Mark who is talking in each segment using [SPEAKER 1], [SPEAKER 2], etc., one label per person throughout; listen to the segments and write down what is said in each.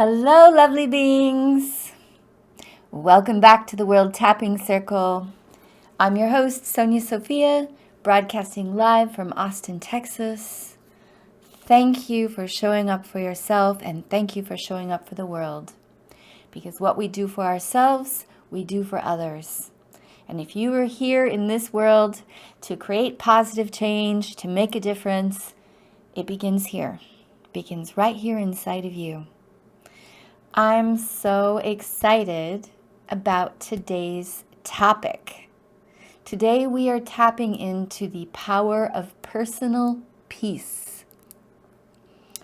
[SPEAKER 1] Hello, lovely beings. Welcome back to the World Tapping Circle. I'm your host, Sonya Sophia, broadcasting live from Austin, Texas. Thank you for showing up for yourself, and thank you for showing up for the world. Because what we do for ourselves, we do for others. And if you are here in this world to create positive change, to make a difference, it begins here. It begins right here inside of you. I'm so excited about today's topic. Today we are tapping into the power of personal peace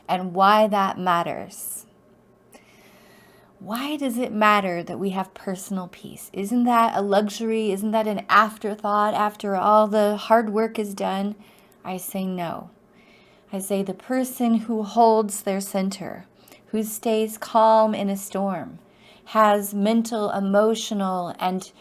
[SPEAKER 1] and why that matters. Why does it matter that we have personal peace? Isn't that a luxury? Isn't that an afterthought after all the hard work is done? I say no. I say the person who holds their center, who stays calm in a storm, has mental, emotional, and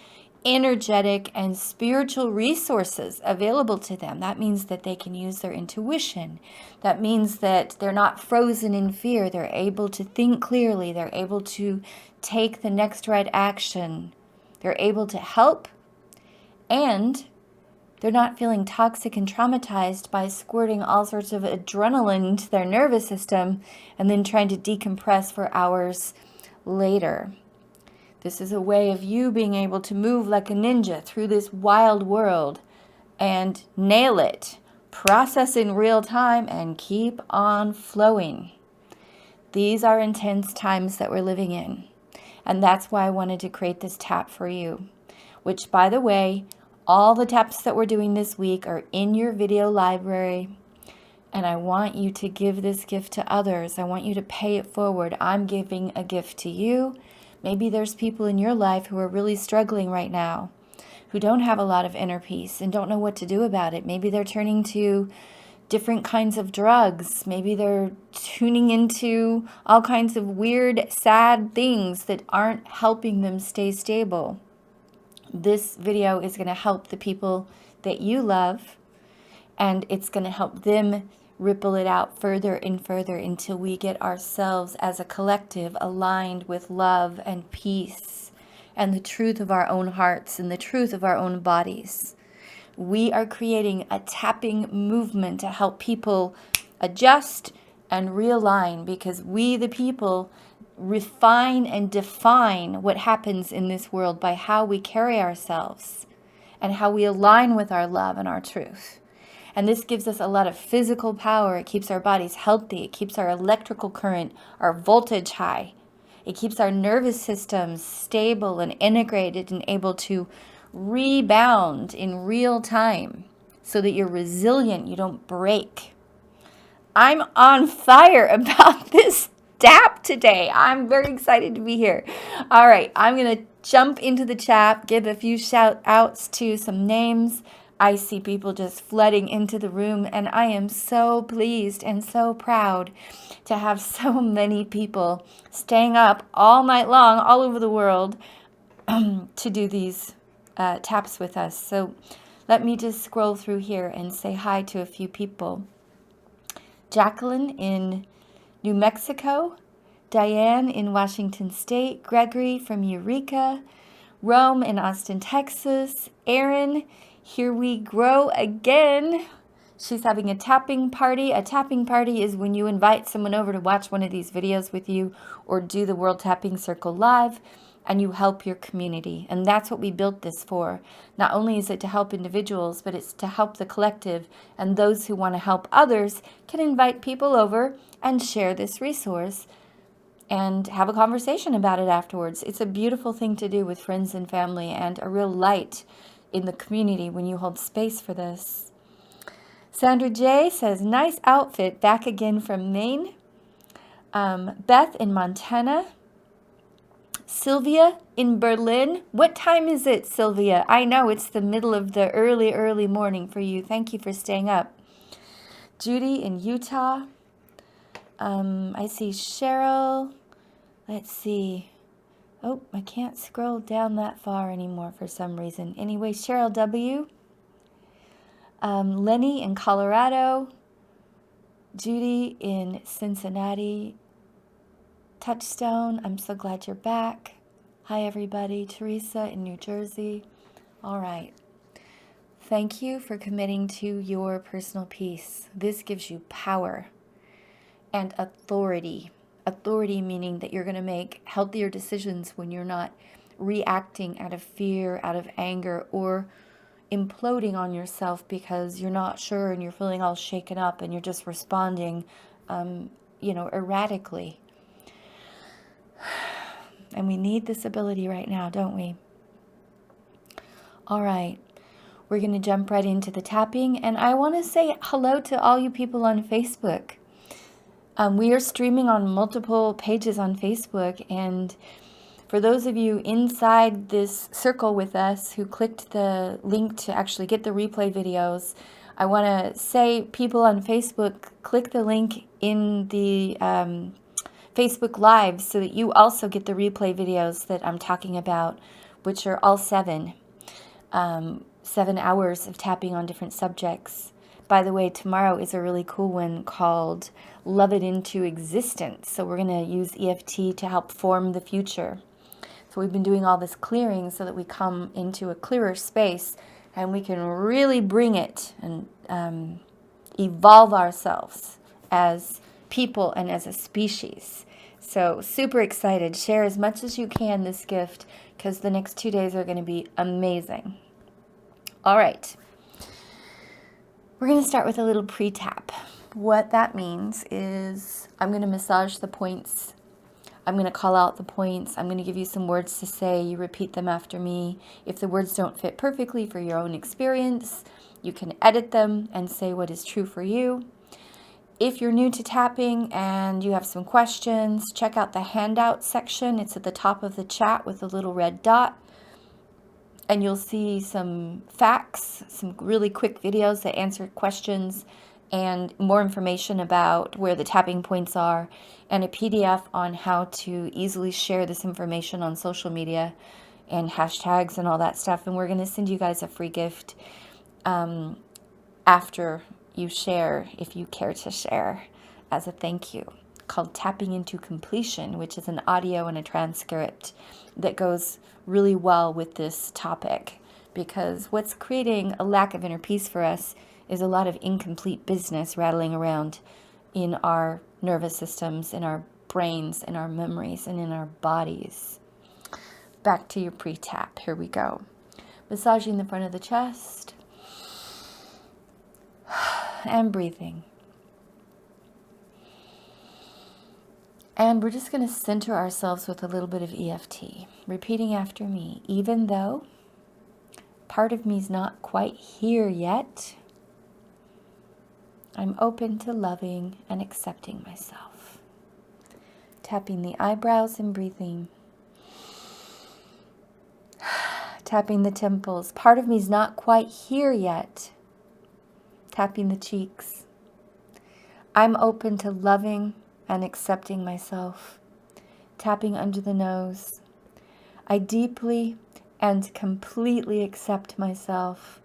[SPEAKER 1] energetic and spiritual resources available to them. That means that they can use their intuition. That means that they're not frozen in fear. They're able to think clearly. They're able to take the next right action. They're able to help, and they're not feeling toxic and traumatized by squirting all sorts of adrenaline into their nervous system and then trying to decompress for hours later. This is a way of you being able to move like a ninja through this wild world and nail it, process in real time, and keep on flowing. These are intense times that we're living in. And that's why I wanted to create this tap for you, which, by the way, all the taps that we're doing this week are in your video library, and I want you to give this gift to others. I want you to pay it forward. I'm giving a gift to you. Maybe there's people in your life who are really struggling right now, who don't have a lot of inner peace and don't know what to do about it. Maybe they're turning to different kinds of drugs. Maybe they're tuning into all kinds of weird, sad things that aren't helping them stay stable. This video is going to help the people that you love, and it's going to help them ripple it out further and further until we get ourselves as a collective aligned with love and peace and the truth of our own hearts and the truth of our own bodies. We are creating a tapping movement to help people adjust and realign, because we, the people, refine and define what happens in this world by how we carry ourselves and how we align with our love and our truth. And this gives us a lot of physical power. It keeps our bodies healthy. It keeps our electrical current, our voltage high. It keeps our nervous systems stable and integrated and able to rebound in real time so that you're resilient, you don't break. I'm on fire about this tap today. I'm very excited to be here. All right, I'm going to jump into the chat, give a few shout outs to some names. I see people just flooding into the room, and I am so pleased and so proud to have so many people staying up all night long all over the world to do these taps with us. So let me just scroll through here and say hi to a few people. Jacqueline in New Mexico, Diane in Washington State, Gregory from Eureka, Rome in Austin, Texas, Erin, here we grow again. She's having a tapping party. A tapping party is when you invite someone over to watch one of these videos with you or do the World Tapping Circle live, and you help your community. And that's what we built this for. Not only is it to help individuals, but it's to help the collective, and those who want to help others can invite people over and share this resource and have a conversation about it afterwards. It's a beautiful thing to do with friends and family, and a real light in the community when you hold space for this. Sandra J says, nice outfit, back again from Maine. Beth in Montana. Sylvia in Berlin. What time is it, Sylvia? I know it's the middle of the early morning for you. Thank you for staying up. Judy in Utah. I see Cheryl. Let's see. Oh, I can't scroll down that far anymore for some reason. Anyway, Cheryl W. Lenny in Colorado. Judy in Cincinnati. Touchstone, I'm so glad you're back. Hi everybody, Teresa in New Jersey. All right. Thank you for committing to your personal peace. This gives you power and authority. Authority meaning that you're going to make healthier decisions when you're not reacting out of fear, out of anger, or imploding on yourself because you're not sure and you're feeling all shaken up and you're just responding, erratically. And we need this ability right now, don't we? All right. We're going to jump right into the tapping. And I want to say hello to all you people on Facebook. We are streaming on multiple pages on Facebook. And for those of you inside this circle with us who clicked the link to actually get the replay videos, I want to say, people on Facebook, click the link in the Facebook Live so that you also get the replay videos that I'm talking about, which are all 7 hours of tapping on different subjects. By the way, tomorrow is a really cool one called Love It Into Existence. So we're going to use EFT to help form the future. So we've been doing all this clearing so that we come into a clearer space and we can really bring it and evolve ourselves as people and as a species. So super excited. Share as much as you can this gift because the next 2 days are going to be amazing. All right. We're going to start with a little pre-tap. What that means is I'm going to massage the points. I'm going to call out the points. I'm going to give you some words to say. You repeat them after me. If the words don't fit perfectly for your own experience, you can edit them and say what is true for you. If you're new to tapping and you have some questions, check out the handout section. It's at the top of the chat with a little red dot. And you'll see some facts, some really quick videos that answer questions, and more information about where the tapping points are, and a PDF on how to easily share this information on social media and hashtags and all that stuff. And we're going to send you guys a free gift after you share, if you care to share, as a thank you, called Tapping Into Completion, which is an audio and a transcript that goes really well with this topic, because what's creating a lack of inner peace for us is a lot of incomplete business rattling around in our nervous systems, in our brains, in our memories, and in our bodies. Back to your pre-tap. Here we go. Massaging the front of the chest and breathing. And we're just going to center ourselves with a little bit of EFT, repeating after me. Even though part of me is not quite here yet, I'm open to loving and accepting myself. Tapping the eyebrows and breathing. Tapping the temples. Part of me is not quite here yet. Tapping the cheeks. I'm open to loving and accepting myself. Tapping under the nose. I deeply and completely accept myself.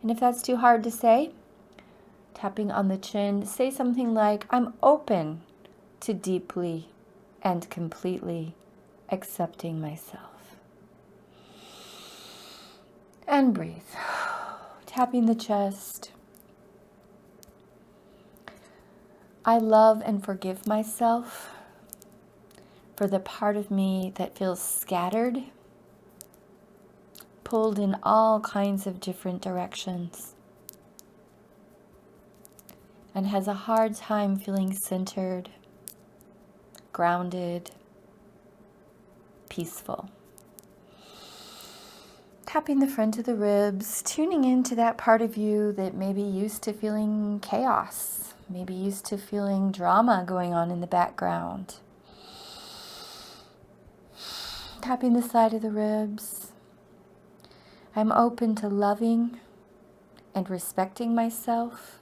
[SPEAKER 1] And if that's too hard to say, tapping on the chin, say something like, I'm open to deeply and completely accepting myself. And breathe. Tapping the chest. I love and forgive myself for the part of me that feels scattered, pulled in all kinds of different directions, and has a hard time feeling centered, grounded, peaceful. Tapping the front of the ribs, tuning into that part of you that may be used to feeling chaos, maybe used to feeling drama going on in the background. Tapping the side of the ribs. I'm open to loving and respecting myself,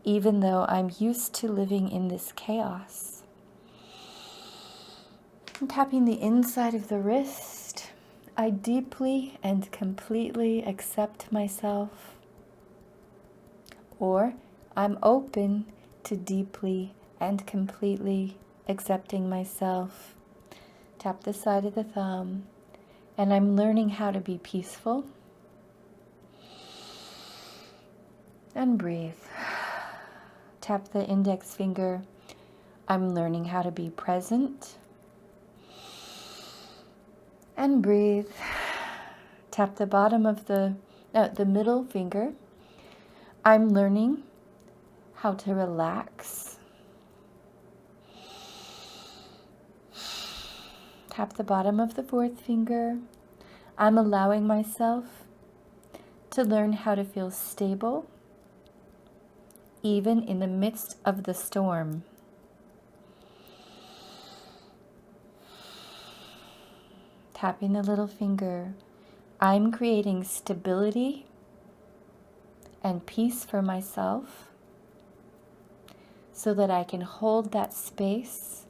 [SPEAKER 1] even though I'm used to living in this chaos. And tapping the inside of the wrist. I deeply and completely accept myself, or I'm open to deeply and completely accepting myself, Tap the side of the thumb. And I'm learning how to be peaceful. And breathe. Tap the index finger. I'm learning how to be present. And breathe. Tap the bottom of the middle finger. I'm learning how to relax. Tap the bottom of the fourth finger. I'm allowing myself to learn how to feel stable, even in the midst of the storm. Tapping the little finger. I'm creating stability and peace for myself so that I can hold that space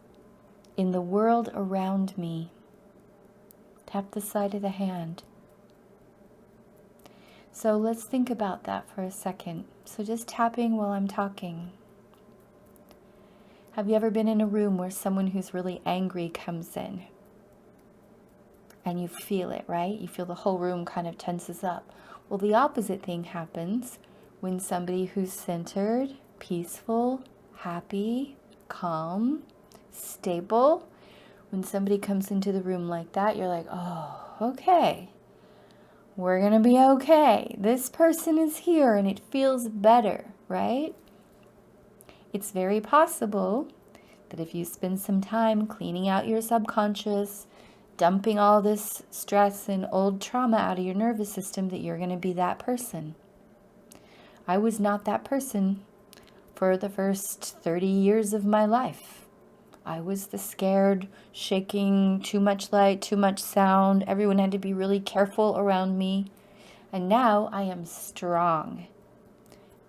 [SPEAKER 1] in the world around me. Tap the side of the hand. So let's think about that for a second. So just tapping while I'm talking. Have you ever been in a room where someone who's really angry comes in? And you feel it, right? You feel the whole room kind of tenses up. Well, the opposite thing happens when somebody who's centered, peaceful, happy, calm, stable, when somebody comes into the room like that, you're like, oh, okay. We're going to be okay. This person is here and it feels better, right? It's very possible that if you spend some time cleaning out your subconscious, dumping all this stress and old trauma out of your nervous system, that you're going to be that person. I was not that person for the first 30 years of my life. I was the scared, shaking, too much light, too much sound. Everyone had to be really careful around me. And now I am strong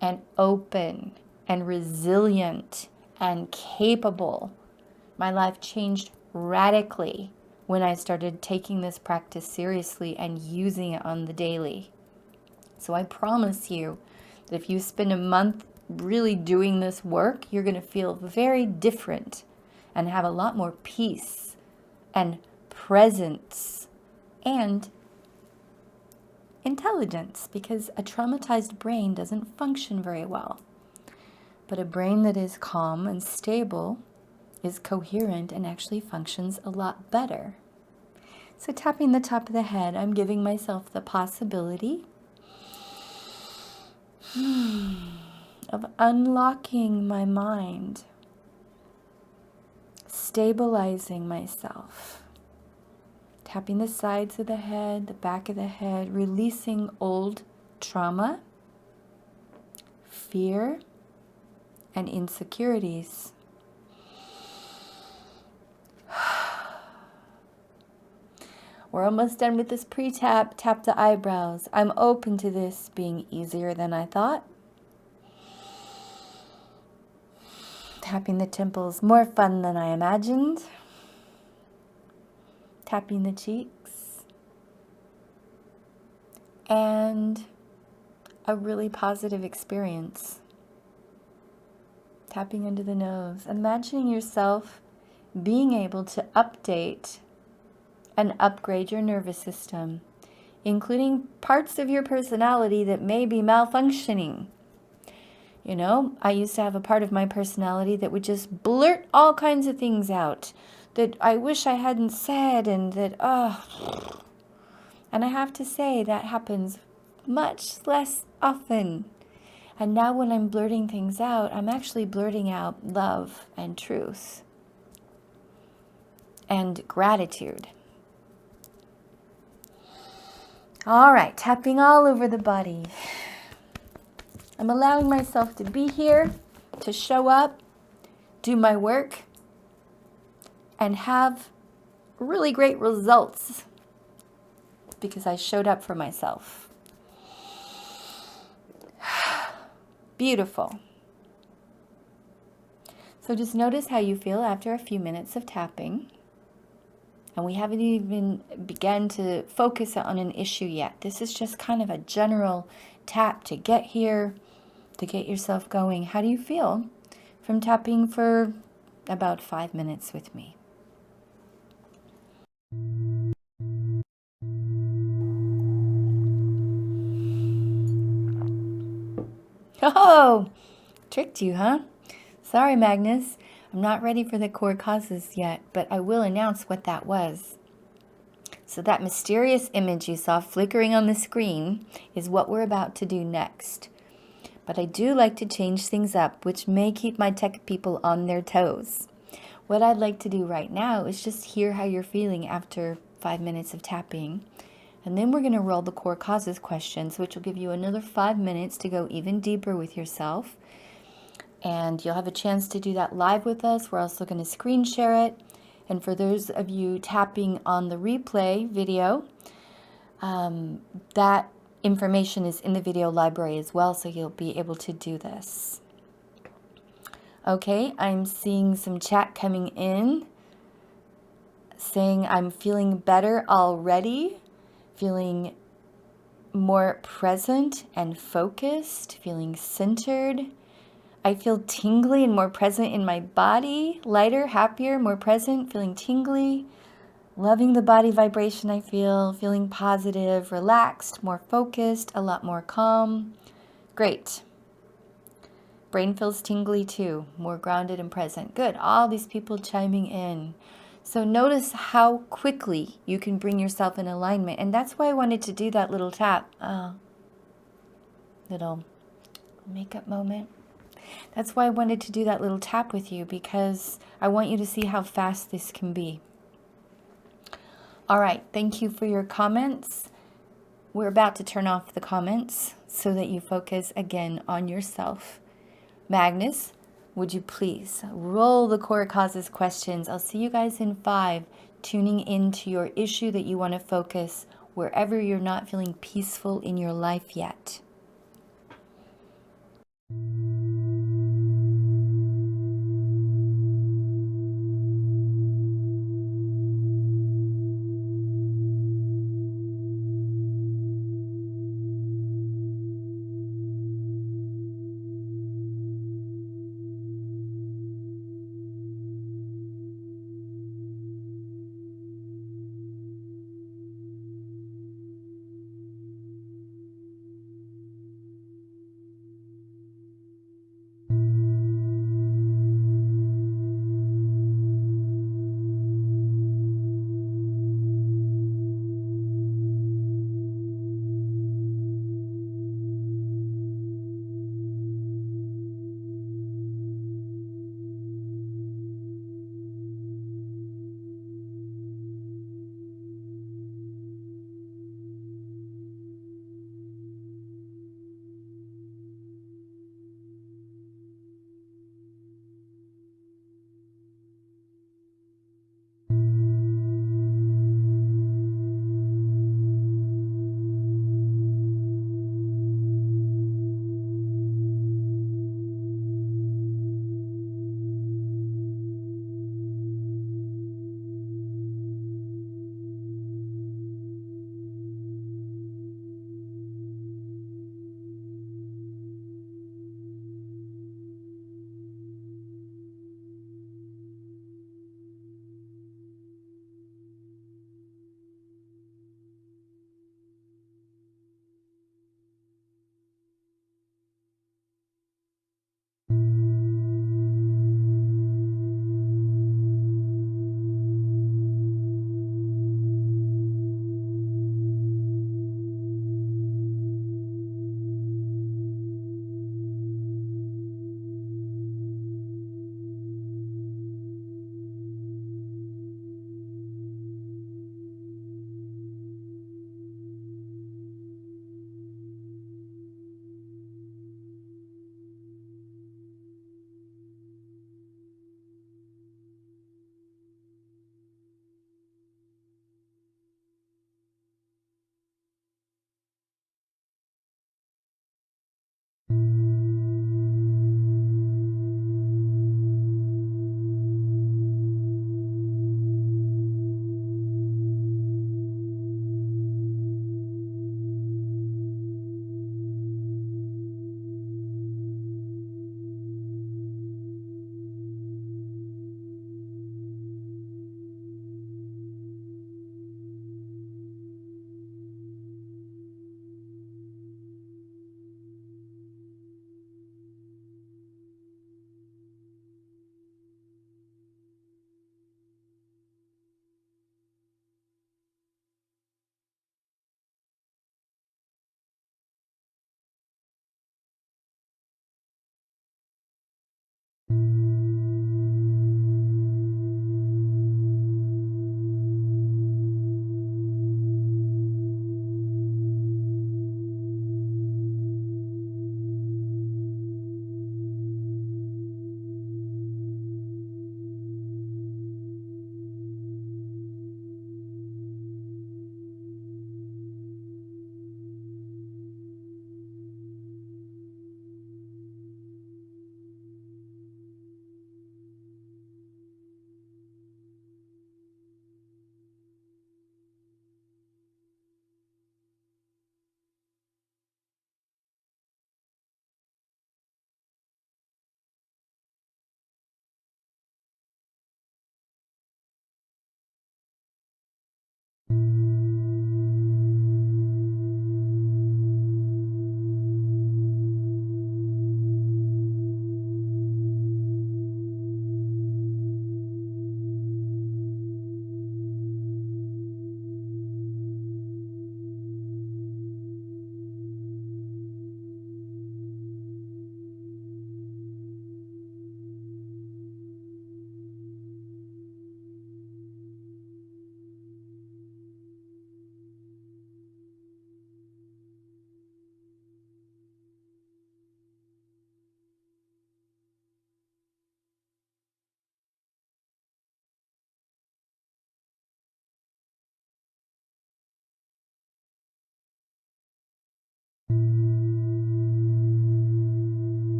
[SPEAKER 1] and open and resilient and capable. My life changed radically when I started taking this practice seriously and using it on the daily. So I promise you that if you spend a month really doing this work, you're going to feel very different and have a lot more peace and presence and intelligence, because a traumatized brain doesn't function very well. But a brain that is calm and stable is coherent and actually functions a lot better. So tapping the top of the head, I'm giving myself the possibility of unlocking my mind, stabilizing myself, tapping the sides of the head, the back of the head, releasing old trauma, fear, and insecurities. We're almost done with this pre-tap. Tap the eyebrows. I'm open to this being easier than I thought. Tapping the temples, more fun than I imagined. Tapping the cheeks. And a really positive experience. Tapping under the nose. Imagining yourself being able to update and upgrade your nervous system, including parts of your personality that may be malfunctioning. You know, I used to have a part of my personality that would just blurt all kinds of things out that I wish I hadn't said, and that, and I have to say that happens much less often. And now when I'm blurting things out, I'm actually blurting out love and truth and gratitude. All right, tapping all over the body. I'm allowing myself to be here, to show up, do my work, and have really great results because I showed up for myself. Beautiful. So just notice how you feel after a few minutes of tapping. And we haven't even begun to focus on an issue yet. This is just kind of a general tap to get here, to get yourself going. How do you feel from tapping for about 5 minutes with me? Oh, tricked you, huh? Sorry, Magnus. I'm not ready for the core causes yet, but I will announce what that was. So that mysterious image you saw flickering on the screen is what we're about to do next. But I do like to change things up, which may keep my tech people on their toes. What I'd like to do right now is just hear how you're feeling after 5 minutes of tapping. And then we're going to roll the core causes questions, which will give you another 5 minutes to go even deeper with yourself. And you'll have a chance to do that live with us. We're also going to screen share it. And for those of you tapping on the replay video, that information is in the video library as well, so you'll be able to do this. Okay, I'm seeing some chat coming in saying I'm feeling better already, feeling more present and focused, feeling centered. I feel tingly and more present in my body, lighter, happier, more present, feeling tingly, loving the body vibration I feel, feeling positive, relaxed, more focused, a lot more calm. Great. Brain feels tingly too, more grounded and present. Good. All these people chiming in. So notice how quickly you can bring yourself in alignment. And that's why I wanted to do that little tap. Little makeup moment. That's why I wanted to do that little tap with you, because I want you to see how fast this can be. All right. Thank you for your comments. We're about to turn off the comments so that you focus again on yourself. Magnus, would you please roll the core causes questions? I'll see you guys in 5, tuning into your issue that you want to focus wherever you're not feeling peaceful in your life yet.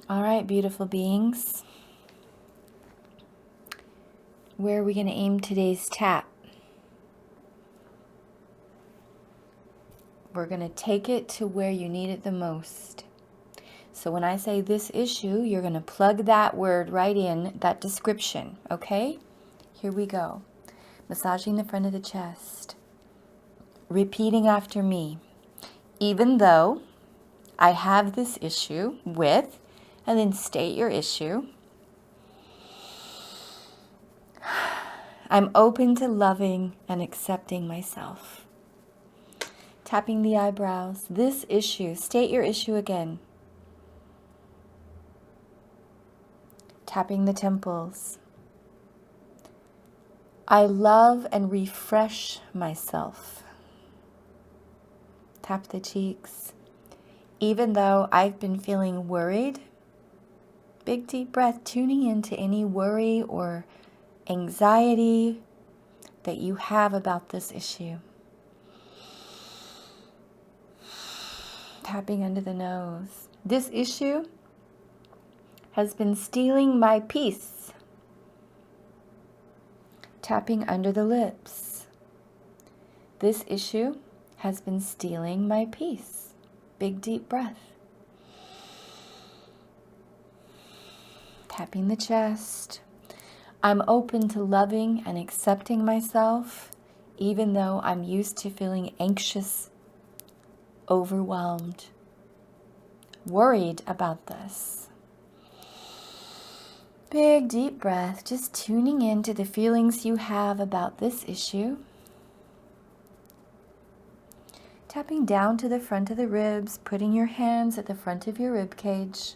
[SPEAKER 1] All right, beautiful beings. Where are we going to aim today's tap? We're going to take it to where you need it the most. So when I say this issue, you're going to plug that word right in, that description, okay? Here we go. Massaging the front of the chest. Repeating after me. Even though I have this issue with, and then state your issue. I'm open to loving and accepting myself. Tapping the eyebrows. This issue. State your issue again. Tapping the temples. I love and refresh myself. Tap the cheeks. Even though I've been feeling worried, big deep breath, tuning into any worry or anxiety that you have about this issue. Tapping under the nose. This issue has been stealing my peace. Tapping under the lips. This issue has been stealing my peace. Big deep breath. Tapping the chest. I'm open to loving and accepting myself, even though I'm used to feeling anxious, overwhelmed, worried about this. Big deep breath, just tuning into the feelings you have about this issue. Tapping down to the front of the ribs, putting your hands at the front of your rib cage,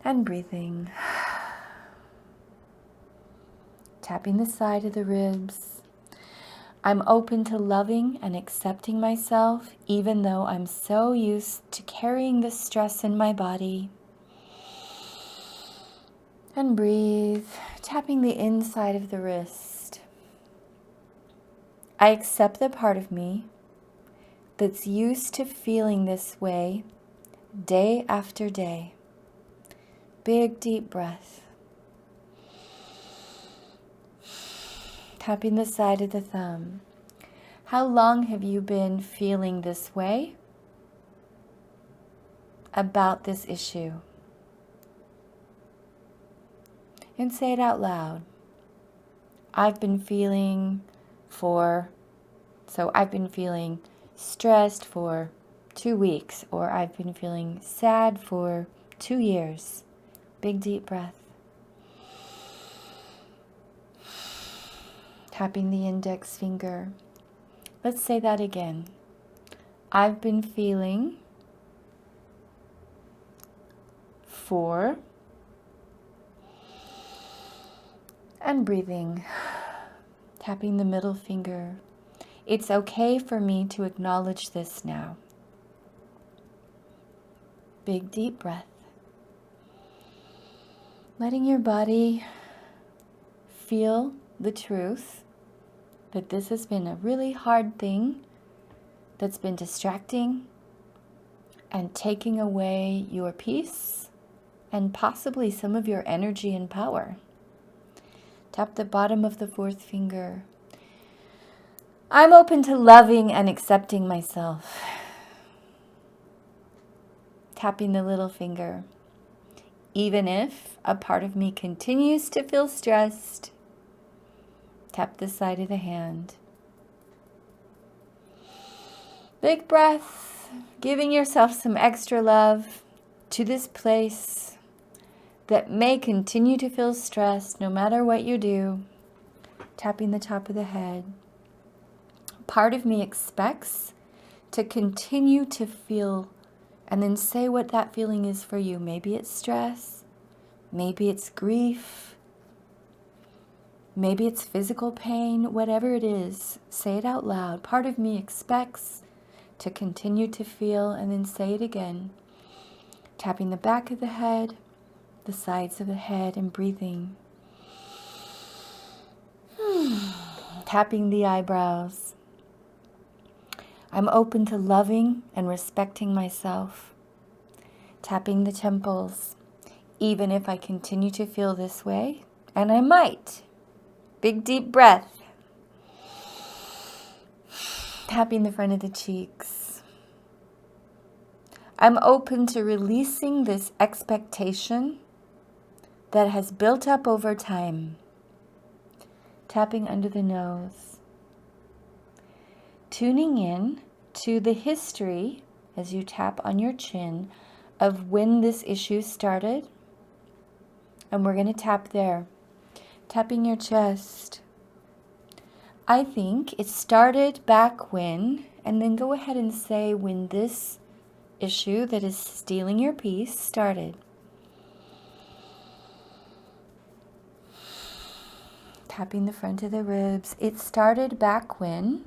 [SPEAKER 1] and breathing. Tapping the side of the ribs. I'm open to loving and accepting myself, even though I'm so used to carrying the stress in my body. And breathe, tapping the inside of the wrist. I accept the part of me that's used to feeling this way day after day. Big deep breath. Tapping the side of the thumb. How long have you been feeling this way about this issue? And say it out loud. I've been feeling stressed for 2 weeks, or I've been feeling sad for 2 years. Big deep breath. Tapping the index finger. Let's say that again. I've been feeling for, and breathing. Tapping the middle finger. It's okay for me to acknowledge this now. Big deep breath. Letting your body feel the truth that this has been a really hard thing that's been distracting and taking away your peace and possibly some of your energy and power. Tap the bottom of the fourth finger. I'm open to loving and accepting myself. Tapping the little finger. Even if a part of me continues to feel stressed, tap the side of the hand. Big breath, giving yourself some extra love to this place that may continue to feel stressed no matter what you do. Tapping the top of the head. Part of me expects to continue to feel, and then say what that feeling is for you. Maybe it's stress, maybe it's grief, maybe it's physical pain, whatever it is, say it out loud. Part of me expects to continue to feel, and then say it again. Tapping the back of the head, the sides of the head, and breathing. Tapping the eyebrows. I'm open to loving and respecting myself. tapping the temples. Even if I continue to feel this way, and I might. Big deep breath. Tapping the front of the cheeks. I'm open to releasing this expectation that has built up over time. Tapping under the nose. Tuning in to the history, as you tap on your chin, of when this issue started. And we're going to tap there. Tapping your chest. I think it started back when, and then go ahead and say when this issue that is stealing your peace started. Tapping the front of the ribs. It started back when.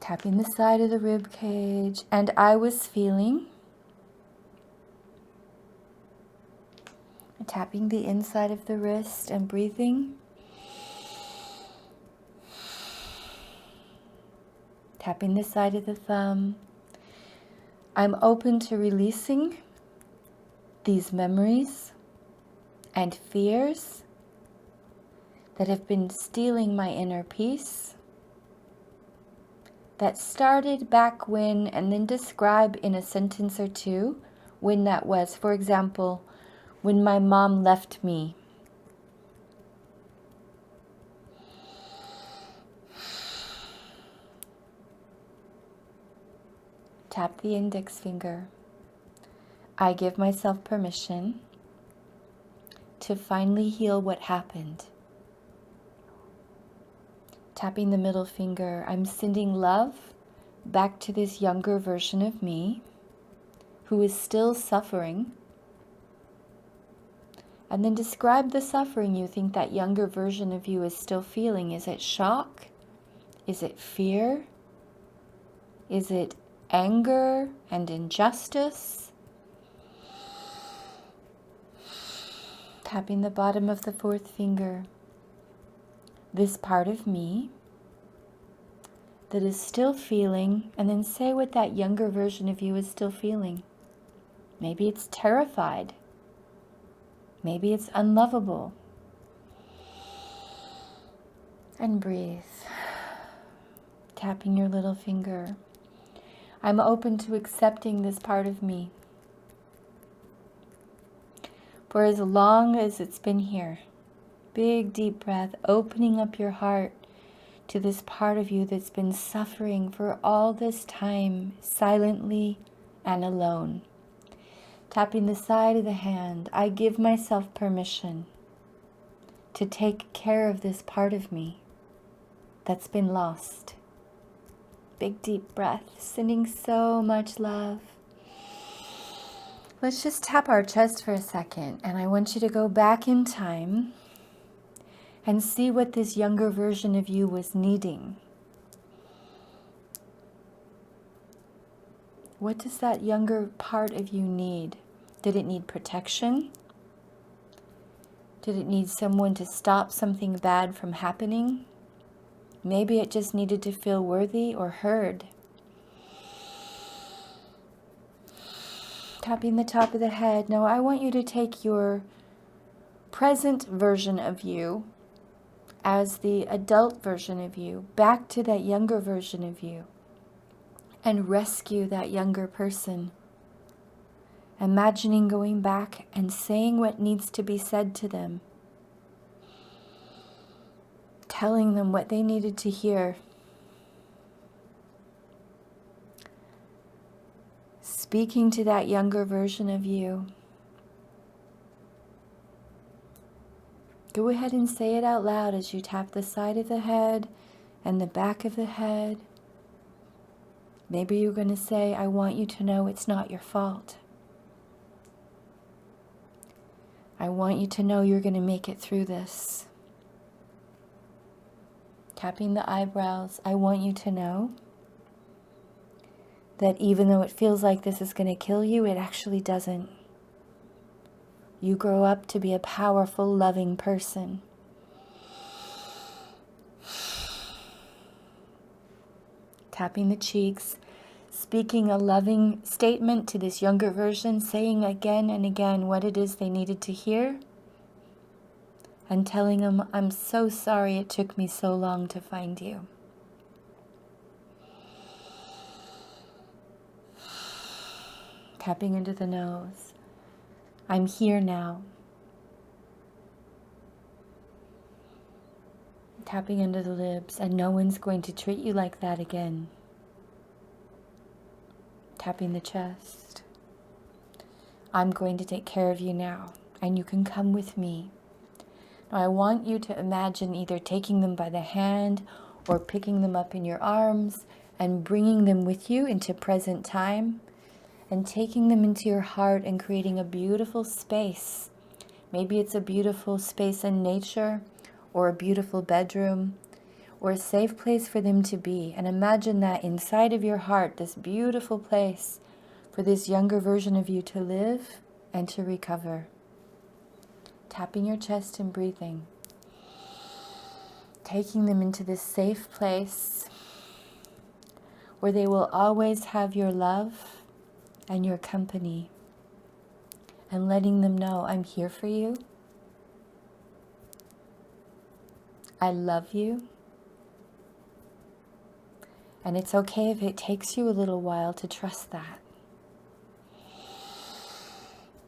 [SPEAKER 1] Tapping the side of the rib cage. And I was feeling. Tapping the inside of the wrist and breathing. Tapping the side of the thumb. I'm open to releasing these memories and fears that have been stealing my inner peace, that started back when, and then describe in a sentence or two when that was. For example, when my mom left me. Tap the index finger. I give myself permission to finally heal what happened. Tapping the middle finger. I'm sending love back to this younger version of me who is still suffering. And then describe the suffering you think that younger version of you is still feeling. Is it shock? Is it fear? Is it anger and injustice? Tapping the bottom of the fourth finger. This part of me that is still feeling, and then say what that younger version of you is still feeling. Maybe it's terrified. Maybe it's unlovable. And breathe. Tapping your little finger. I'm open to accepting this part of me for as long as it's been here. Big deep breath, opening up your heart to this part of you that's been suffering for all this time, silently and alone. Tapping the side of the hand, I give myself permission to take care of this part of me that's been lost. Big deep breath, sending so much love. Let's just tap our chest for a second, and I want you to go back in time and see what this younger version of you was needing. What does that younger part of you need? Did it need protection? Did it need someone to stop something bad from happening? Maybe it just needed to feel worthy or heard. Tapping the top of the head. Now I want you to take your present version of you as the adult version of you back to that younger version of you and rescue that younger person. Imagining going back and saying what needs to be said to them. Telling them what they needed to hear. Speaking to that younger version of you. Go ahead and say it out loud as you tap the side of the head and the back of the head. Maybe you're going to say, I want you to know it's not your fault. I want you to know you're going to make it through this. Tapping the eyebrows, I want you to know that even though it feels like this is going to kill you, it actually doesn't. You grow up to be a powerful, loving person. Tapping the cheeks, speaking a loving statement to this younger version, saying again and again what it is they needed to hear, and telling them, I'm so sorry it took me so long to find you. Tapping into the nose. I'm here now. Tapping into the lips, and no one's going to treat you like that again. Tapping the chest. I'm going to take care of you now, and you can come with me. Now I want you to imagine either taking them by the hand or picking them up in your arms and bringing them with you into present time and taking them into your heart and creating a beautiful space. Maybe it's a beautiful space in nature or a beautiful bedroom or a safe place for them to be. And imagine that inside of your heart, this beautiful place for this younger version of you to live and to recover. Tapping your chest and breathing. Taking them into this safe place where they will always have your love and your company. And letting them know, I'm here for you. I love you. And it's okay if it takes you a little while to trust that.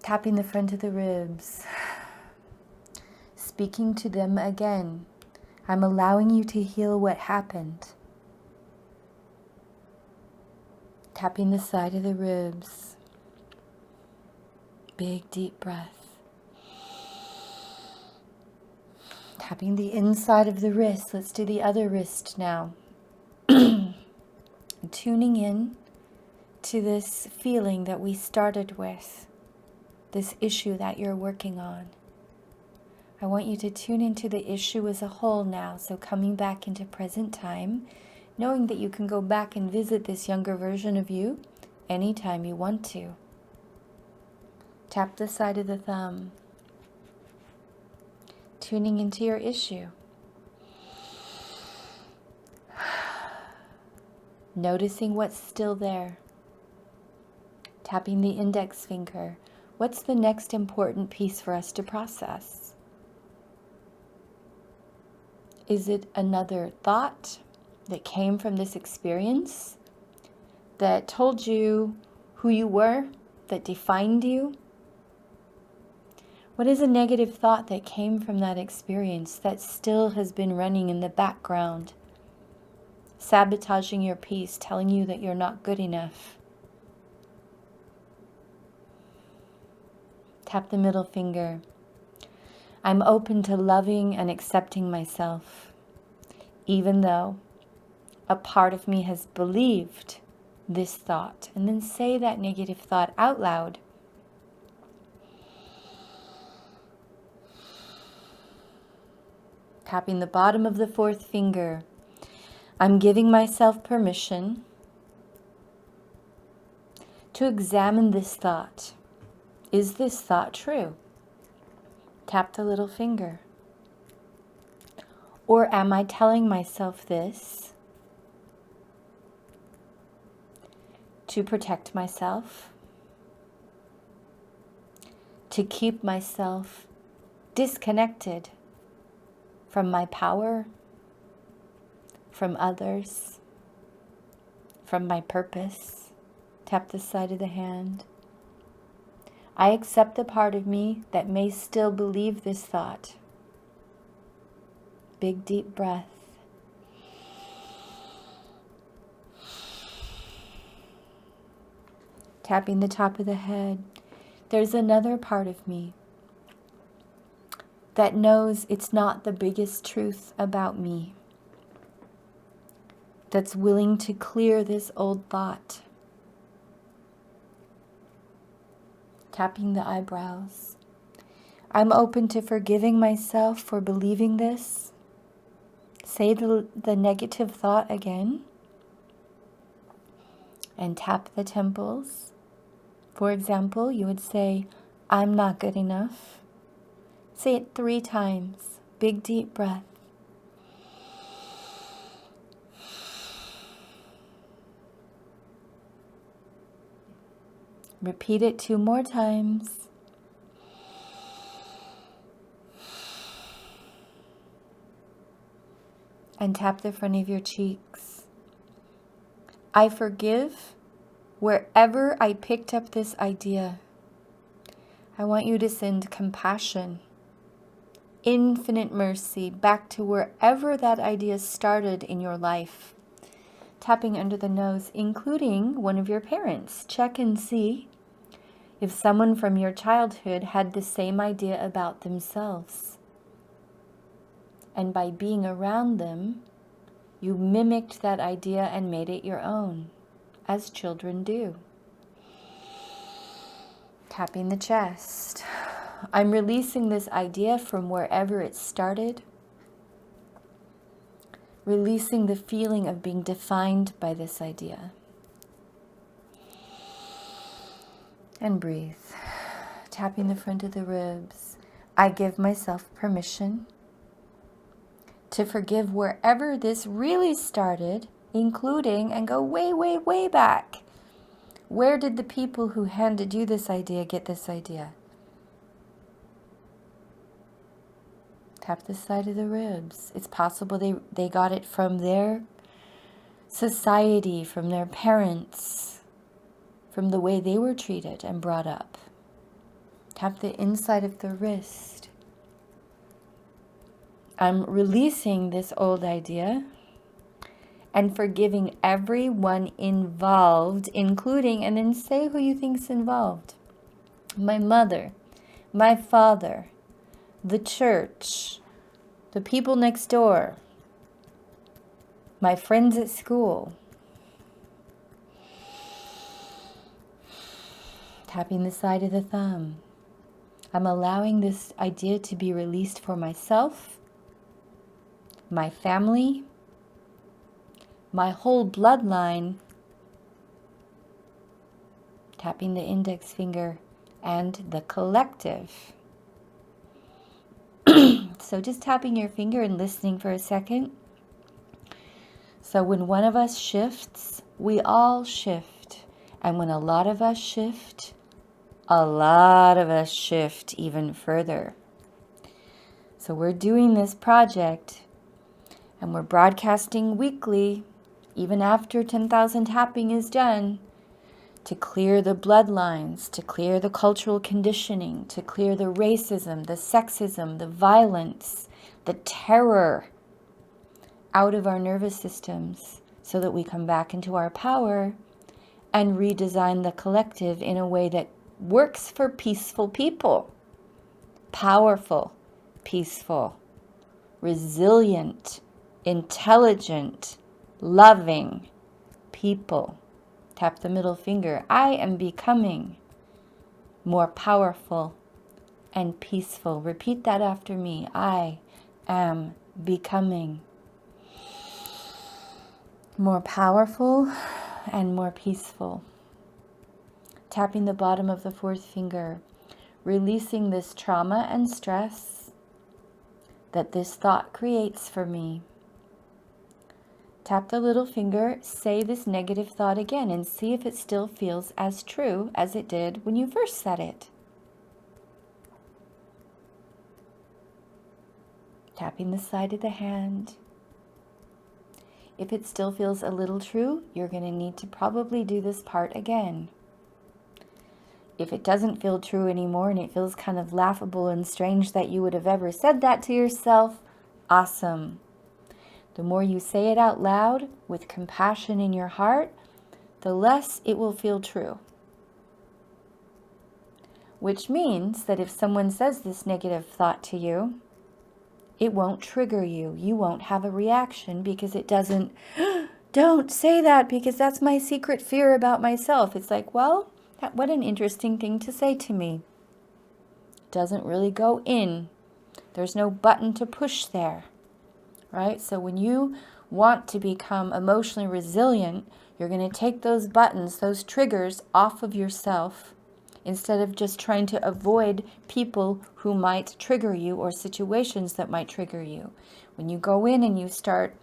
[SPEAKER 1] Tapping the front of the ribs. Speaking to them again. I'm allowing you to heal what happened. Tapping the side of the ribs. Big deep breath. Tapping the inside of the wrist. Let's do the other wrist now. Tuning in to this feeling that we started with, this issue that you're working on. I want you to tune into the issue as a whole now, so coming back into present time, knowing that you can go back and visit this younger version of you anytime you want to. Tap the side of the thumb, tuning into your issue. Noticing what's still there. Tapping the index finger. What's the next important piece for us to process? Is it another thought that came from this experience that told you who you were, that defined you? What is a negative thought that came from that experience that still has been running in the background, sabotaging your peace, telling you that you're not good enough? Tap the middle finger. I'm open to loving and accepting myself, even though a part of me has believed this thought. And then say that negative thought out loud. Tapping the bottom of the fourth finger. I'm giving myself permission to examine this thought. Is this thought true? Tap the little finger. Or am I telling myself this to protect myself, to keep myself disconnected from my power, from others, from my purpose? Tap the side of the hand. I accept the part of me that may still believe this thought. Big deep breath. Tapping the top of the head. There's another part of me that knows it's not the biggest truth about me, that's willing to clear this old thought. Tapping the eyebrows. I'm open to forgiving myself for believing this. Say the negative thought again. And tap the temples. For example, you would say, I'm not good enough. Say it 3 times. Big deep breath. Repeat it 2 more times. And tap the front of your cheeks. I forgive wherever I picked up this idea. I want you to send compassion, infinite mercy back to wherever that idea started in your life. Tapping under the nose, including one of your parents. Check and see if someone from your childhood had the same idea about themselves. And by being around them, you mimicked that idea and made it your own, as children do. Tapping the chest. I'm releasing this idea from wherever it started. Releasing the feeling of being defined by this idea. And breathe. Tapping the front of the ribs. I give myself permission to forgive wherever this really started, including, and go way, way, way back. Where did the people who handed you this idea get this idea? Tap the side of the ribs. It's possible they got it from their society, from their parents, from the way they were treated and brought up. Tap the inside of the wrist. I'm releasing this old idea and forgiving everyone involved, including, and then say who you think's involved. My mother, my father, the church, the people next door, my friends at school. Tapping the side of the thumb. I'm allowing this idea to be released for myself, my family, my whole bloodline. Tapping the index finger, and the collective. So just tapping your finger and listening for a second. So when one of us shifts, we all shift. And when a lot of us shift, a lot of us shift even further. So we're doing this project and we're broadcasting weekly, even after 10,000 tapping is done, to clear the bloodlines, to clear the cultural conditioning, to clear the racism, the sexism, the violence, the terror out of our nervous systems so that we come back into our power and redesign the collective in a way that works for peaceful people. Powerful, peaceful, resilient, intelligent, loving people. Tap the middle finger. I am becoming more powerful and peaceful. Repeat that after me. I am becoming more powerful and more peaceful. Tapping the bottom of the 4th finger. Releasing this trauma and stress that this thought creates for me. Tap the little finger, say this negative thought again, and see if it still feels as true as it did when you first said it. Tapping the side of the hand. If it still feels a little true, you're going to need to probably do this part again. If it doesn't feel true anymore and it feels kind of laughable and strange that you would have ever said that to yourself, awesome. The more you say it out loud with compassion in your heart, the less it will feel true. Which means that if someone says this negative thought to you, it won't trigger you. You won't have a reaction because it doesn't, don't say that because that's my secret fear about myself. It's like, well, what an interesting thing to say to me. Doesn't really go in. There's no button to push there. Right? So when you want to become emotionally resilient, you're going to take those buttons, those triggers off of yourself instead of just trying to avoid people who might trigger you or situations that might trigger you. When you go in and you start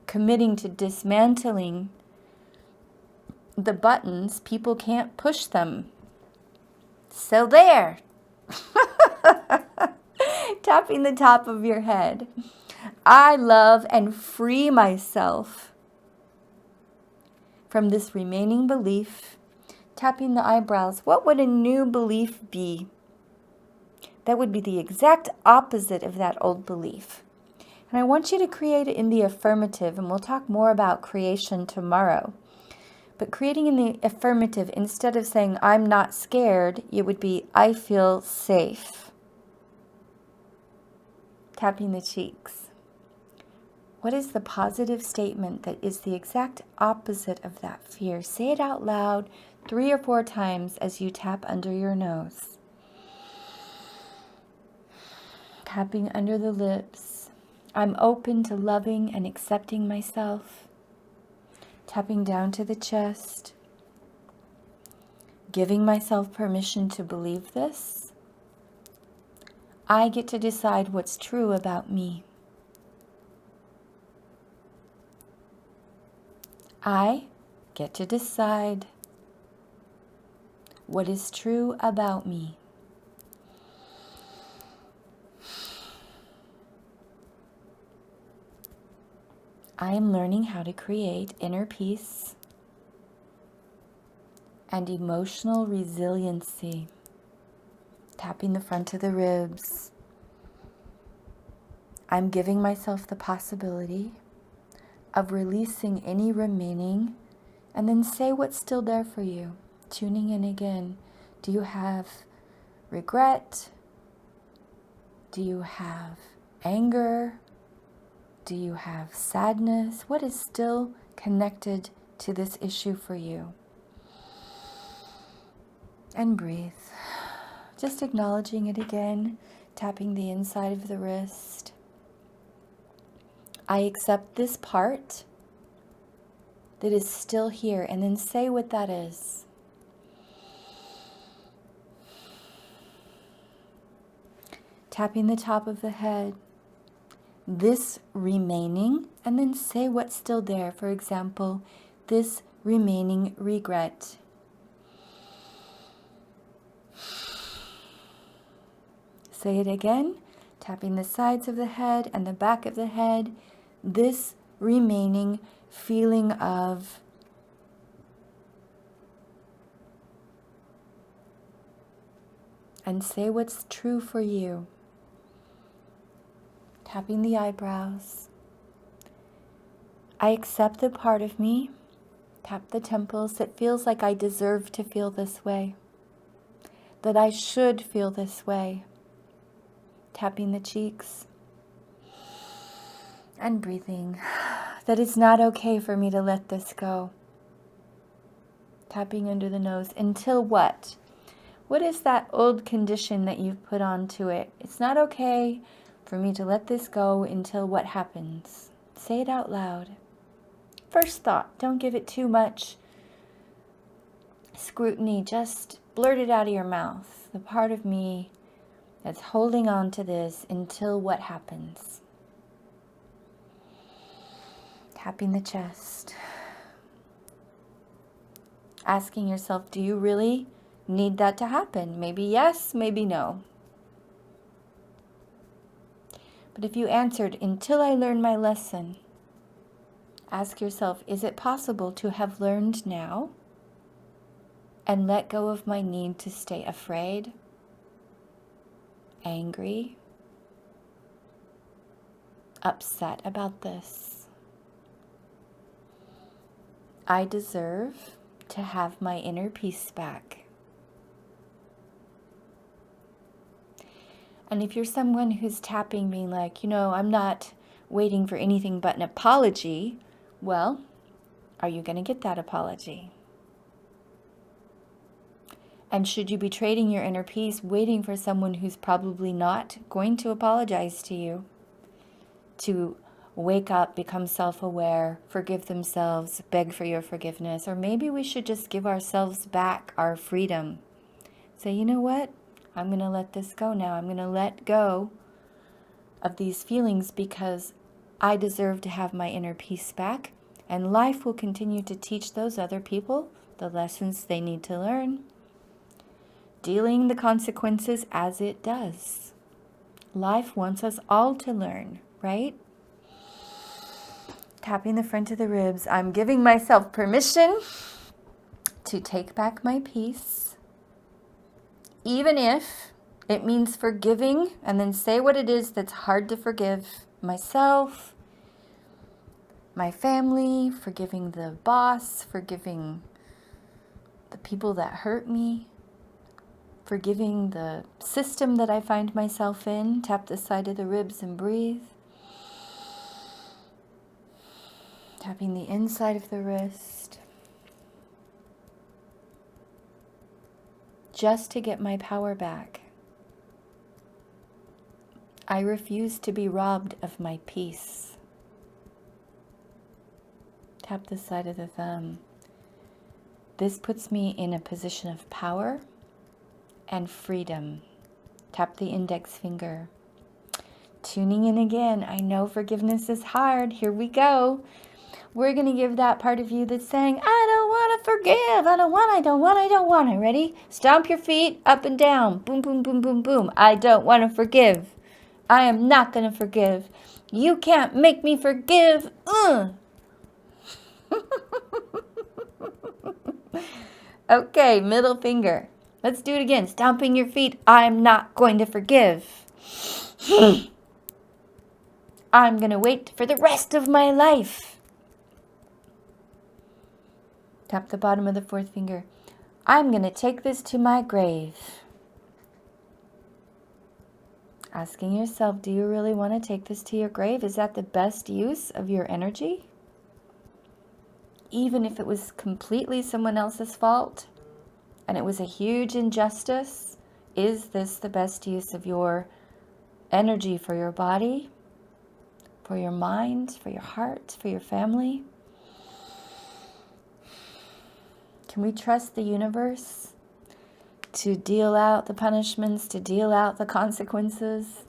[SPEAKER 1] committing to dismantling the buttons, people can't push them. So there. Tapping the top of your head. I love and free myself from this remaining belief. Tapping the eyebrows. What would a new belief be? That would be the exact opposite of that old belief. And I want you to create it in the affirmative, and we'll talk more about creation tomorrow. But creating in the affirmative, instead of saying, I'm not scared, it would be, I feel safe. Tapping the cheeks. What is the positive statement that is the exact opposite of that fear? Say it out loud 3 or 4 times as you tap under your nose. Tapping under the lips. I'm open to loving and accepting myself. Tapping down to the chest. Giving myself permission to believe this. I get to decide what's true about me. I get to decide what is true about me. I am learning how to create inner peace and emotional resiliency. Tapping the front of the ribs. I'm giving myself the possibility of releasing any remaining, and then say what's still there for you. Tuning in again. Do you have regret? Do you have anger? Do you have sadness? What is still connected to this issue for you? And breathe. Just acknowledging it again, tapping the inside of the wrist. I accept this part that is still here, and then say what that is. Tapping the top of the head. This remaining, and then say what's still there. For example, this remaining regret. Say it again, tapping the sides of the head and the back of the head. This remaining feeling of and say what's true for you. Tapping the eyebrows. I accept the part of me, tap the temples, that feels like I deserve to feel this way, that I should feel this way. Tapping the cheeks and breathing, that it's not okay for me to let this go. Tapping under the nose. Until what? What is that old condition that you've put onto it? It's not okay for me to let this go until what happens? Say it out loud. First thought, don't give it too much scrutiny. Just blurt it out of your mouth. The part of me that's holding on to this until what happens. Tapping the chest. Asking yourself, do you really need that to happen? Maybe yes, maybe no. But if you answered, until I learn my lesson, ask yourself, is it possible to have learned now and let go of my need to stay afraid, angry, upset about this? I deserve to have my inner peace back. And if you're someone who's tapping, being like, I'm not waiting for anything but an apology, well, are you going to get that apology? And should you be trading your inner peace, waiting for someone who's probably not going to apologize to you, to wake up, become self-aware, forgive themselves, beg for your forgiveness? Or maybe we should just give ourselves back our freedom. Say, you know what? I'm going to let this go now. I'm going to let go of these feelings because I deserve to have my inner peace back. And life will continue to teach those other people the lessons they need to learn. dealing the consequences as it does. Life wants us all to learn, right? Tapping the front of the ribs. I'm giving myself permission to take back my peace, even if it means forgiving, and then say what it is that's hard to forgive. Myself, my family, forgiving the boss, forgiving the people that hurt me, forgiving the system that I find myself in. Tap the side of the ribs and breathe. Tapping the inside of the wrist. Just to get my power back. I refuse to be robbed of my peace. Tap the side of the thumb. This puts me in a position of power and freedom. Tap the index finger. Tuning in again. I know forgiveness is hard. Here we go. We're going to give that part of you that's saying, I don't want to forgive. I don't want. Ready? Stomp your feet up and down. Boom, boom, boom, boom, boom. I don't want to forgive. I am not going to forgive. You can't make me forgive. Okay, middle finger. Let's do it again. Stomping your feet. I'm not going to forgive. I'm going to wait for the rest of my life. Tap the bottom of the fourth finger. I'm going to take this to my grave. Asking yourself, do you really want to take this to your grave? Is that the best use of your energy? Even if it was completely someone else's fault and it was a huge injustice, is this the best use of your energy for your body, for your mind, for your heart, for your family? Can we trust the universe to deal out the punishments, to deal out the consequences?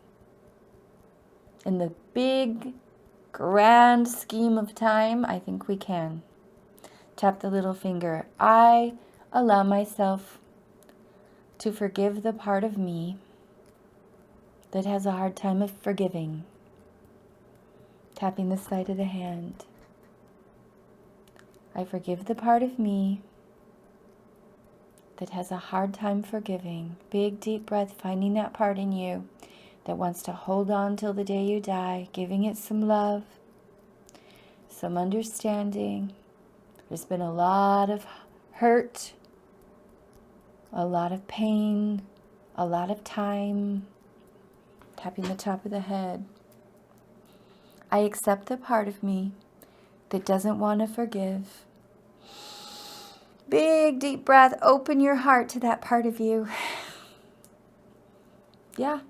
[SPEAKER 1] In the big, grand scheme of time, I think we can. Tap the little finger. I allow myself to forgive the part of me that has a hard time of forgiving. Tapping the side of the hand. I forgive the part of me that has a hard time forgiving. Big, deep breath, finding that part in you that wants to hold on till the day you die, giving it some love, some understanding. There's been a lot of hurt, a lot of pain, a lot of time. Tapping the top of the head. I accept the part of me that doesn't want to forgive. Big, deep breath. Open your heart to that part of you. Yeah.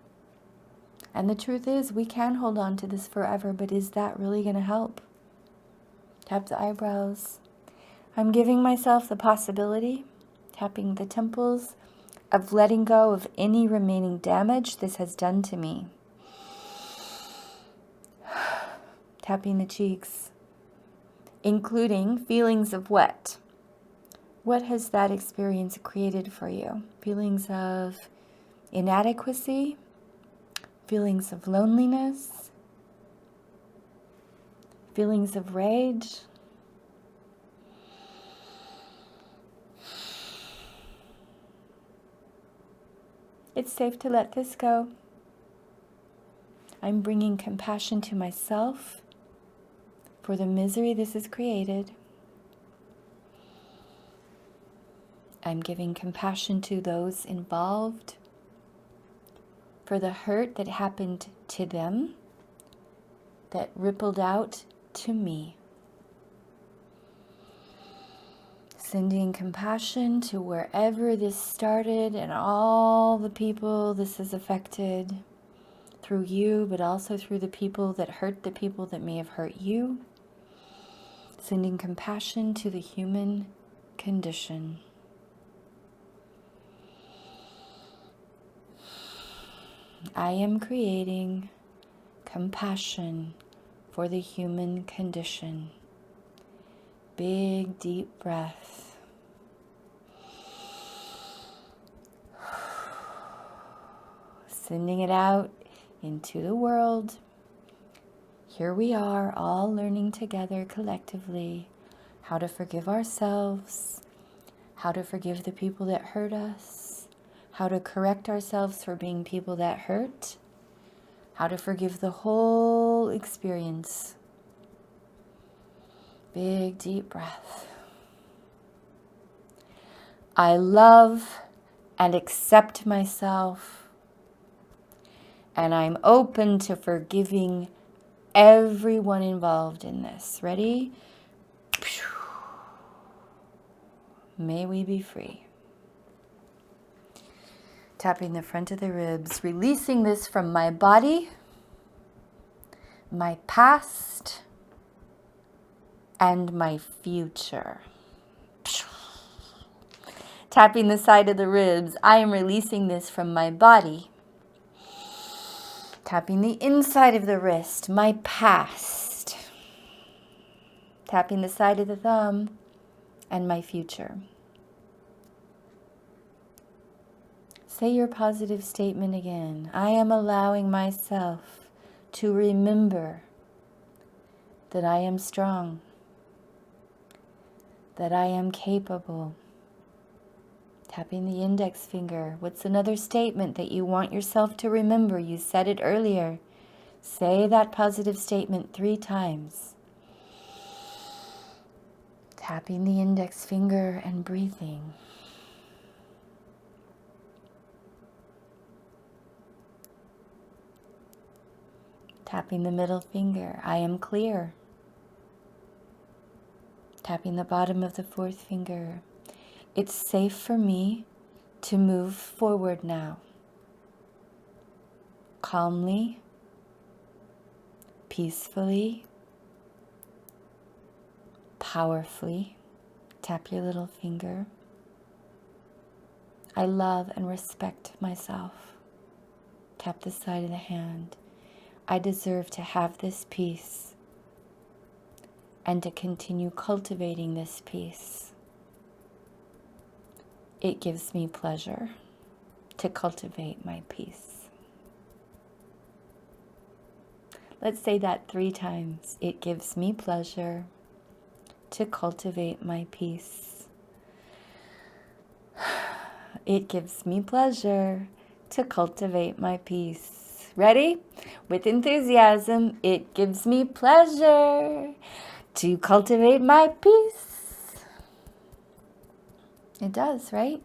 [SPEAKER 1] And the truth is, we can hold on to this forever, but is that really going to help? Tap the eyebrows. I'm giving myself the possibility, tapping the temples, of letting go of any remaining damage this has done to me. Tapping the cheeks, including feelings of what? What has that experience created for you? Feelings of inadequacy, feelings of loneliness, feelings of rage. It's safe to let this go. I'm bringing compassion to myself for the misery this has created. I'm giving compassion to those involved for the hurt that happened to them, that rippled out to me. Sending compassion to wherever this started and all the people this has affected through you, but also through the people that hurt the people that may have hurt you. Sending compassion to the human condition. I am creating compassion for the human condition. Big, deep breath. sending it out into the world. Here we are, all learning together collectively how to forgive ourselves, how to forgive the people that hurt us, how to correct ourselves for being people that hurt, how to forgive the whole experience. Big, deep breath. I love and accept myself, and I'm open to forgiving everyone involved in this. Ready? May we be free. Tapping the front of the ribs, releasing this from my body, my past, and my future. Tapping the side of the ribs, I am releasing this from my body. Tapping the inside of the wrist, my past. Tapping the side of the thumb, and my future. Say your positive statement again. I am allowing myself to remember that I am strong, that I am capable. Tapping the index finger. What's another statement that you want yourself to remember? You said it earlier. Say that positive statement 3 times. Tapping the index finger and breathing. Tapping the middle finger. I am clear. Tapping the bottom of the 4th finger. It's safe for me to move forward now. Calmly, peacefully, powerfully. Tap your little finger. I love and respect myself. Tap the side of the hand. I deserve to have this peace and to continue cultivating this peace. It gives me pleasure to cultivate my peace. Let's say that 3 times. It gives me pleasure to cultivate my peace. It gives me pleasure to cultivate my peace. Ready? With enthusiasm, it gives me pleasure to cultivate my peace. It does, right?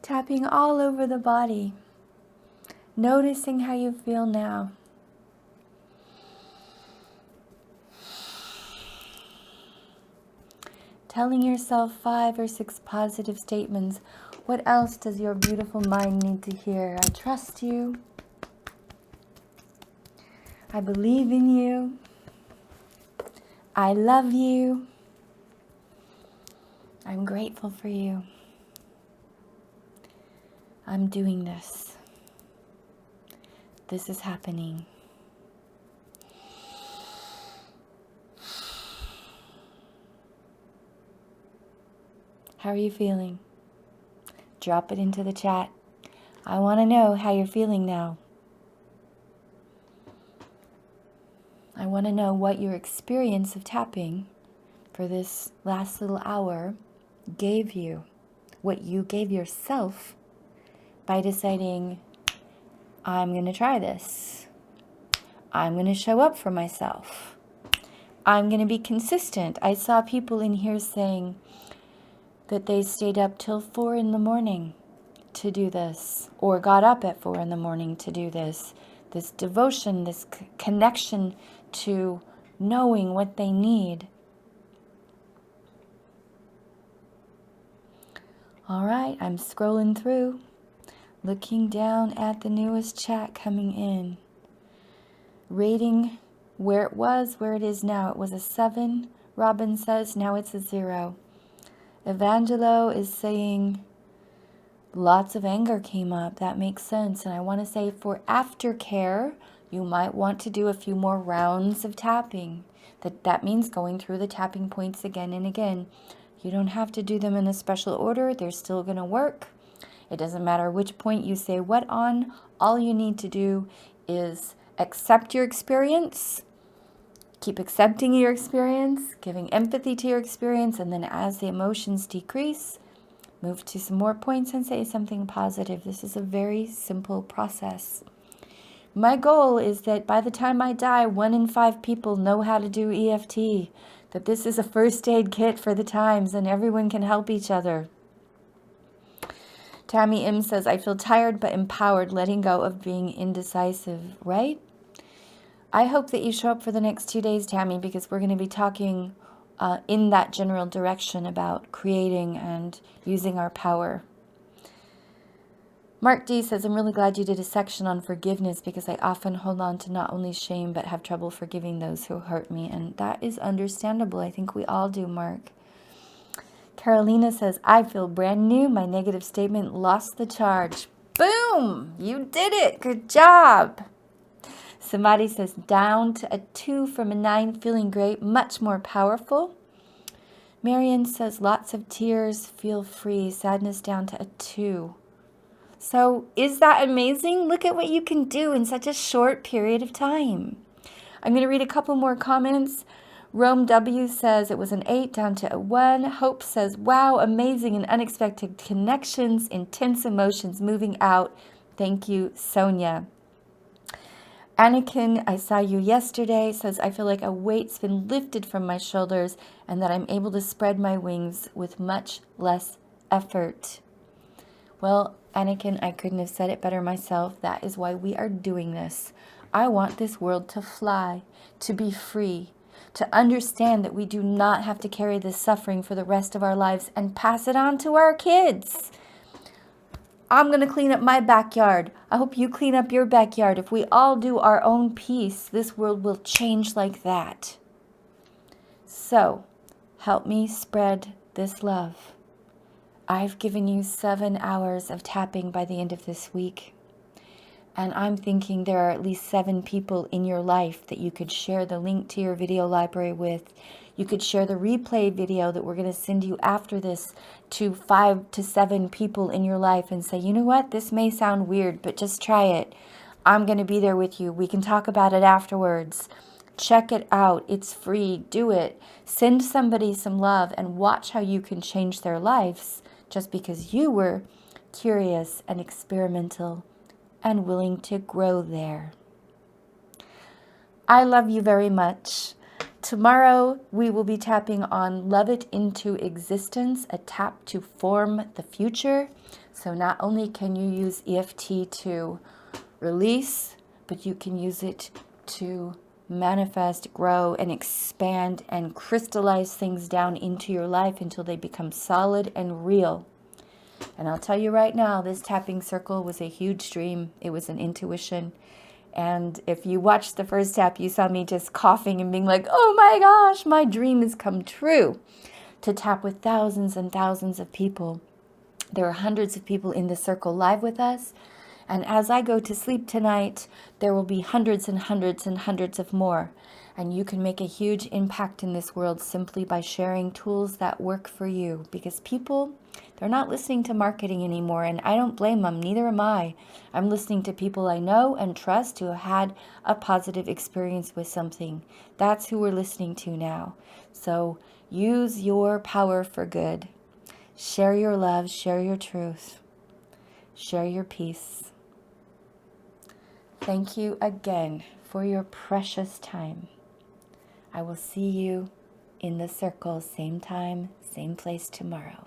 [SPEAKER 1] Tapping all over the body. Noticing how you feel now. Telling yourself 5 or 6 positive statements. What else does your beautiful mind need to hear? I trust you. I believe in you. I love you. I'm grateful for you. I'm doing this. This is happening. How are you feeling? Drop it into the chat. I want to know how you're feeling now. I want to know what your experience of tapping for this last little hour gave you, what you gave yourself by deciding, I'm going to try this. I'm going to show up for myself. I'm going to be consistent. I saw people in here saying that they stayed up till 4 in the morning to do this, or got up at 4 in the morning to do this. This devotion, this connection to knowing what they need. All right, I'm scrolling through, looking down at the newest chat coming in. Rating where it was, where it is now. It was a 7, Robin says, now it's a 0. Evangelo is saying lots of anger came up. That makes sense. And I want to say for aftercare, you might want to do a few more rounds of tapping. That means going through the tapping points again and again. You don't have to do them in a special order. They're still going to work. It doesn't matter which point you say what on. All you need to do is accept your experience, keep accepting your experience, giving empathy to your experience, and then as the emotions decrease, move to some more points and say something positive. This is a very simple process. My goal is that by the time I die, 1 in 5 people know how to do EFT, that this is a first aid kit for the times and everyone can help each other. Tammy M says, I feel tired but empowered, letting go of being indecisive, right? I hope that you show up for the next 2 days, Tammy, because we're going to be talking in that general direction about creating and using our power. Mark D says, I'm really glad you did a section on forgiveness because I often hold on to not only shame but have trouble forgiving those who hurt me. And that is understandable. I think we all do, Mark. Carolina says, I feel brand new. My negative statement lost the charge. Boom! You did it. Good job. Samadhi says, down to a 2 from a 9, feeling great, much more powerful. Marion says, lots of tears, feel free, sadness down to a 2. So is that amazing? Look at what you can do in such a short period of time. I'm going to read a couple more comments. Rome W says it was an 8 down to a 1. Hope says, wow, amazing and unexpected connections, intense emotions moving out. Thank you, Sonya. Anakin, I saw you yesterday, says, I feel like a weight's been lifted from my shoulders and that I'm able to spread my wings with much less effort. Well, Anakin, I couldn't have said it better myself. That is why we are doing this. I want this world to fly, to be free, to understand that we do not have to carry this suffering for the rest of our lives and pass it on to our kids. I'm going to clean up my backyard. I hope you clean up your backyard. If we all do our own piece, this world will change like that. So, help me spread this love. I've given you 7 hours of tapping by the end of this week. And I'm thinking there are at least 7 people in your life that you could share the link to your video library with. You could share the replay video that we're going to send you after this to 5 to 7 people in your life and say, you know what, this may sound weird, but just try it. I'm going to be there with you. We can talk about it afterwards. Check it out. It's free. Do it. Send somebody some love and watch how you can change their lives just because you were curious and experimental and willing to grow there. I love you very much. Tomorrow we will be tapping on Love It Into Existence, a tap to form the future. So not only can you use EFT to release, but you can use it to manifest, grow, and expand and crystallize things down into your life until they become solid and real. And I'll tell you right now, this tapping circle was a huge dream. It was an intuition. And if you watched the first tap, you saw me just coughing and being like, oh my gosh, my dream has come true. To tap with thousands and thousands of people. There are hundreds of people in the circle live with us. And as I go to sleep tonight, there will be hundreds and hundreds and hundreds of more. And you can make a huge impact in this world simply by sharing tools that work for you. Because people, they're not listening to marketing anymore, and I don't blame them, neither am I. I'm listening to people I know and trust who have had a positive experience with something. That's who we're listening to now. So use your power for good. Share your love, share your truth, share your peace. Thank you again for your precious time. I will see you in the circle, same time, same place tomorrow.